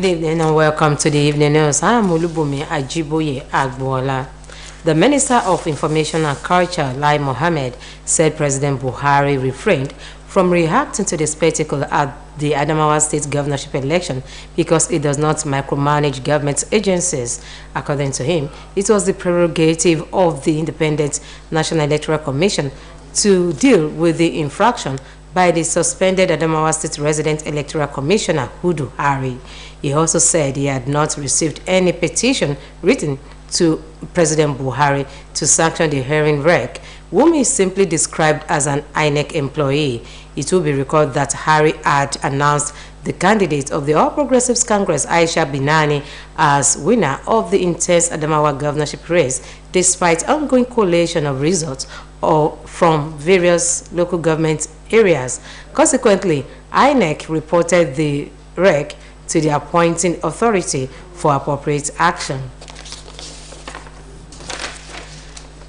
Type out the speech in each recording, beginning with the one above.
Good evening and welcome to the evening news. I am Olubumi Ajiboye Agbola. The Minister of Information and Culture, Lai Mohammed, said President Buhari refrained from reacting to the spectacle at the Adamawa State governorship election because it does not micromanage government agencies. According to him, it was the prerogative of the Independent National Electoral Commission to deal with the infraction by the suspended Adamawa State Resident Electoral Commissioner, Hudu Hari. He also said he had not received any petition written to President Buhari to sanction the hearing rec, whom he simply described as an INEC employee. It will be recalled that Hari had announced the candidate of the All Progressives Congress, Aisha Binani, as winner of the intense Adamawa governorship race, despite ongoing collation of results from various local government areas. Consequently, INEC reported the rec to the appointing authority for appropriate action.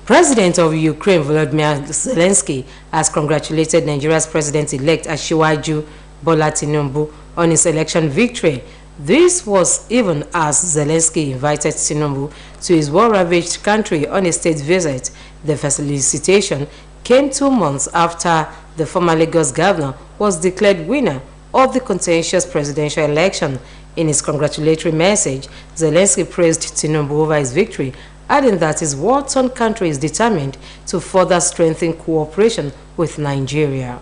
President of Ukraine, Volodymyr Zelensky, has congratulated Nigeria's president-elect Asiwaju Bola Tinubu on his election victory. This was even as Zelensky invited Tinubu to his war-ravaged country on a state visit. The felicitation came 2 months after the former Lagos governor was declared winner of the contentious presidential election. In his congratulatory message, Zelensky praised Tinubu over his victory, adding that his war-torn country is determined to further strengthen cooperation with Nigeria.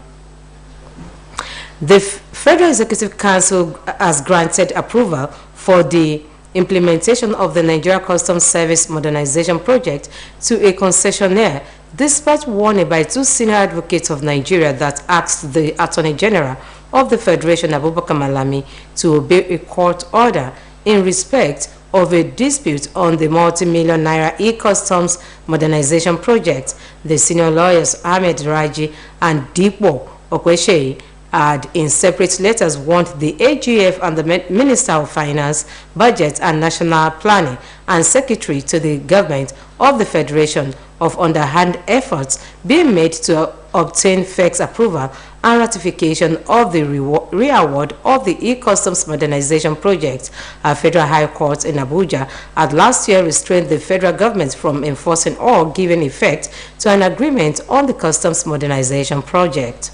The Federal Executive Council has granted approval for the implementation of the Nigeria Customs Service Modernization Project to a concessionaire, despite warning by 2 senior advocates of Nigeria that asked the Attorney General of the Federation, Abubakar Malami, to obey a court order in respect of a dispute on the multi-million naira e-customs modernization project. The senior lawyers Ahmed Raji and Dipo Okwesheyi had in separate letters warned the AGF and the Minister of Finance, Budget and National Planning and Secretary to the government of the Federation of underhand efforts being made to obtain FEC's approval and ratification of the re-award of the e-customs modernization project. A federal high court in Abuja had last year restrained the federal government from enforcing or giving effect to an agreement on the customs modernization project.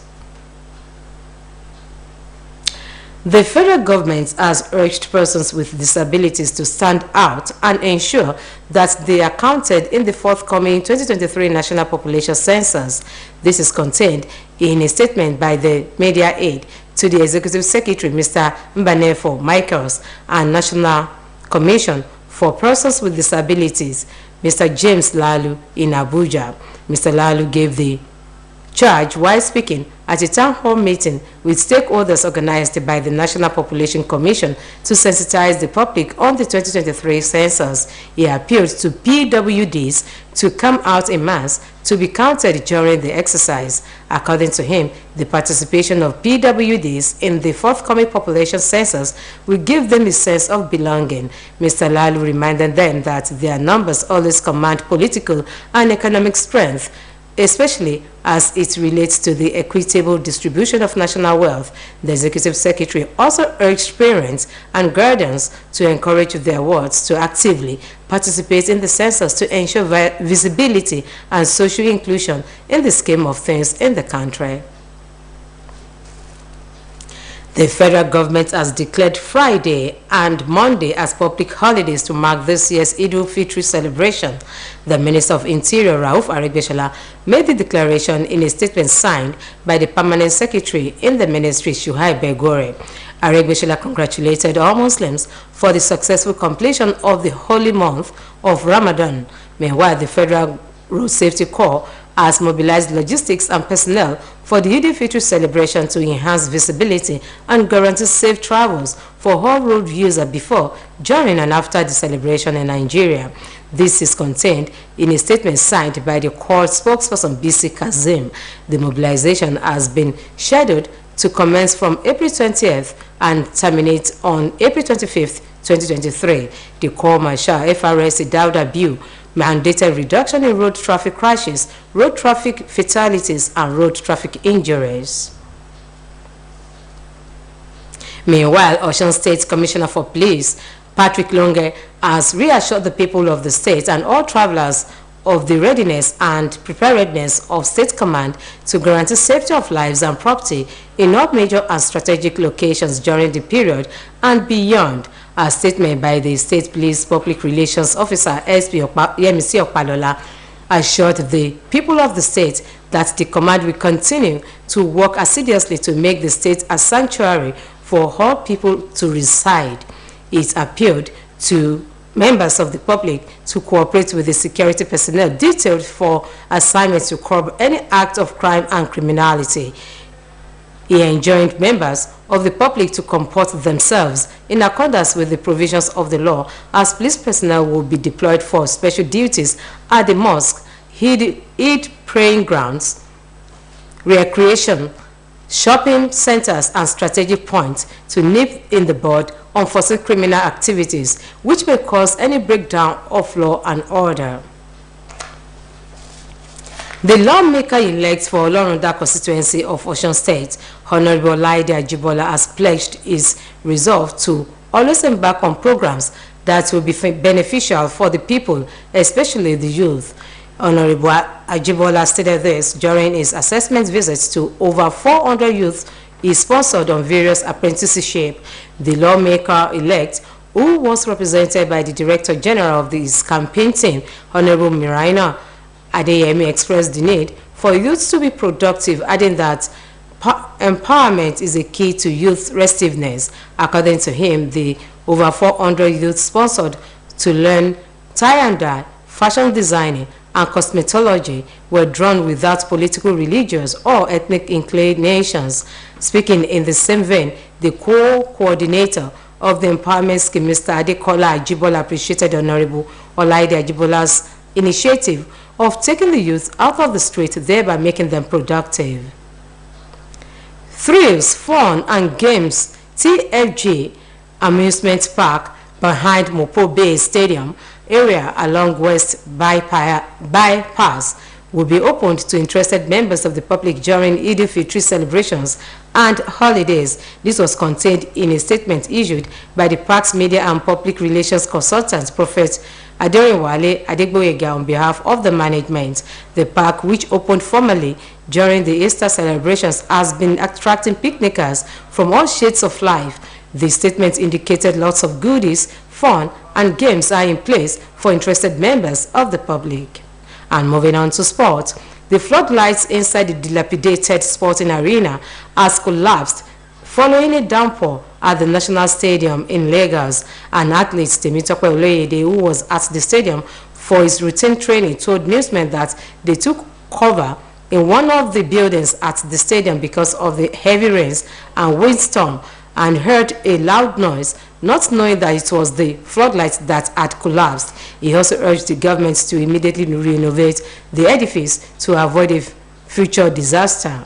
The federal government has urged persons with disabilities to stand out and ensure that they are counted in the forthcoming 2023 National Population Census. This is contained in a statement by the media aide to the Executive Secretary, Mr. Mbanefo Michaels, and National Commission for Persons with Disabilities, Mr. James Lalu, in Abuja. Mr. Lalu gave the charge while speaking at a town hall meeting with stakeholders organized by the National Population Commission to sensitize the public on the 2023 census. He appealed to PWDs to come out en masse to be counted during the exercise. According to him, the participation of PWDs in the forthcoming population census will give them a sense of belonging. Mr. Lalu reminded them that their numbers always command political and economic strength, especially as it relates to the equitable distribution of national wealth. The Executive Secretary also urged parents and guardians to encourage their wards to actively participate in the census to ensure visibility and social inclusion in the scheme of things in the country. The federal government has declared Friday and Monday as public holidays to mark this year's Eid al-Fitr celebration. The Minister of Interior, Rauf Aregbesola, made the declaration in a statement signed by the Permanent Secretary in the Ministry, Shuaib Begore. Aregbesola congratulated all Muslims for the successful completion of the holy month of Ramadan. Meanwhile, the Federal Road Safety Corps has mobilized logistics and personnel for the Eid al-Fitr celebration to enhance visibility and guarantee safe travels for all road users before, during and after the celebration in Nigeria. This is contained in a statement signed by the Corps spokesperson BC Kazim. The mobilization has been scheduled to commence from April 20th and terminate on April 25th, 2023. The Corps Marshal FRS Dauda Biu mandated reduction in road traffic crashes, road traffic fatalities, and road traffic injuries. Meanwhile, Osun State Commissioner for Police, Patrick Longe, has reassured the people of the state and all travelers of the readiness and preparedness of State Command to guarantee safety of lives and property in all major and strategic locations during the period and beyond. A statement by the State Police Public Relations Officer SP Yemisi Opalola assured the people of the state that the command will continue to work assiduously to make the state a sanctuary for all people to reside. It appealed to members of the public to cooperate with the security personnel detailed for assignments to curb any act of crime and criminality. He enjoined members of the public to comport themselves in accordance with the provisions of the law, as police personnel will be deployed for special duties at the mosque, Eid praying grounds, recreation, shopping centers, and strategic points to nip in the bud unforeseen criminal activities which may cause any breakdown of law and order. The lawmaker-elect for Olorunda constituency of Osun State, Honorable Olaide Ajibola, has pledged his resolve to always embark on programs that will be beneficial for the people, especially the youth. Honorable Ajibola stated this during his assessment visits to over 400 youth he sponsored on various apprenticeships. The lawmaker-elect, who was represented by the Director General of his campaign team, Honorable Miraina Adeyemi, expressed the need for youth to be productive, adding that empowerment is a key to youth restiveness. According to him, the over 400 youth sponsored to learn tie and dye, fashion designing, and cosmetology were drawn without political, religious, or ethnic inclinations. Speaking in the same vein, the co-coordinator of the empowerment scheme, Mr. Adekola Ajibola, appreciated Honorable Olaide Ajibola's initiative of taking the youth out of the street, thereby making them productive. Thrills, fun, and games TFG amusement park behind Mopo Bay Stadium area along West Bypass will be opened to interested members of the public during Eid al-Fitr celebrations and holidays. This was contained in a statement issued by the park's media and public relations consultant, Prophet Aderinwale Adegboyega, on behalf of the management. The park, which opened formally during the Easter celebrations, has been attracting picnickers from all shades of life. The statement indicated lots of goodies, fun, and games are in place for interested members of the public. And moving on to sport, the floodlights inside the dilapidated sporting arena has collapsed following a downpour at the National Stadium in Lagos. An athlete, Temitope Oloyede, who was at the stadium for his routine training, told newsmen that they took cover in one of the buildings at the stadium because of the heavy rains and windstorm, and heard a loud noise, not knowing that it was the floodlights that had collapsed. He also urged the government to immediately renovate the edifice to avoid a future disaster.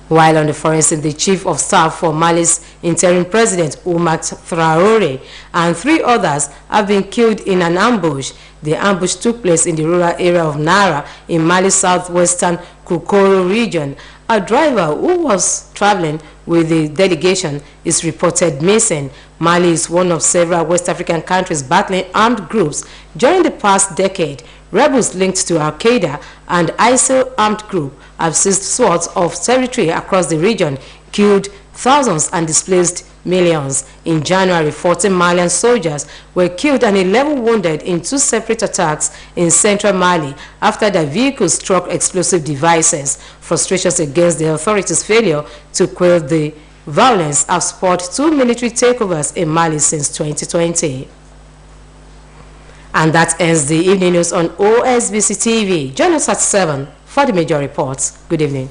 While on the foreign scene, the chief of staff for Mali's interim president, Umar Traore, and 3 others have been killed in an ambush. The ambush took place in the rural area of Nara in Mali's southwestern Kukoro region. A driver who was traveling with the delegation is reported missing. Mali is one of several West African countries battling armed groups during the past decade. Rebels linked to Al-Qaeda and ISIL armed group have seized swaths of territory across the region, killed thousands and displaced millions. In January, 14 Malian soldiers were killed and 11 wounded in 2 separate attacks in central Mali after their vehicles struck explosive devices. Frustrations against the authorities' failure to quell the violence have spurred 2 military takeovers in Mali since 2020. And that ends the evening news on OSBC TV. Join us at 7 for the major reports. Good evening.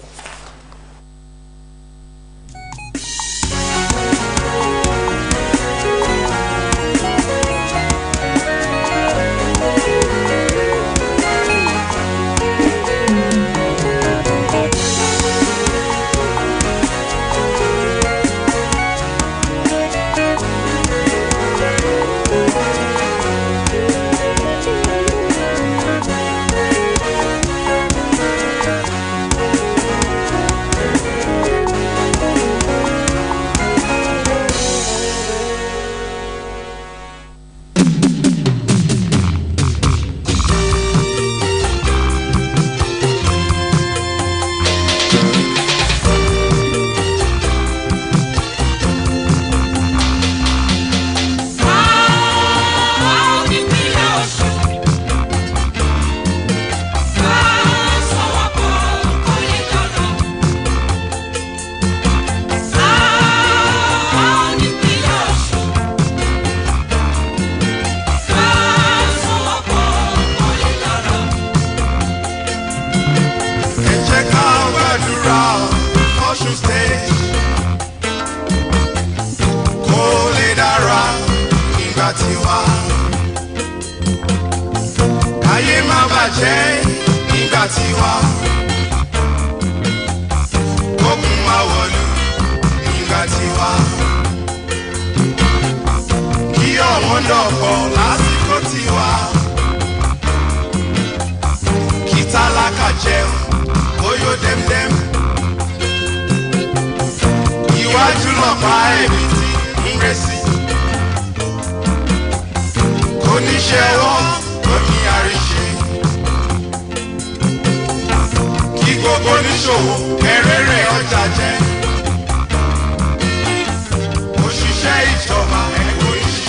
bàjẹ́ nígbà tiwa. Ogun máa wọ̀lú nígbà tiwa. Kí ọ̀wọ́n dọ̀pọ̀ lásìkò tiwa. Kí tálákà jẹun bóyó dẹ́mdẹ́m. Iwájú lọ̀pá ẹ̀mí tí ń rẹ̀ sí. Oníṣẹ́wọ́ oní àríṣe. Kí gbogbo oníṣòwò kẹrẹ́rẹ́ ọjà jẹ.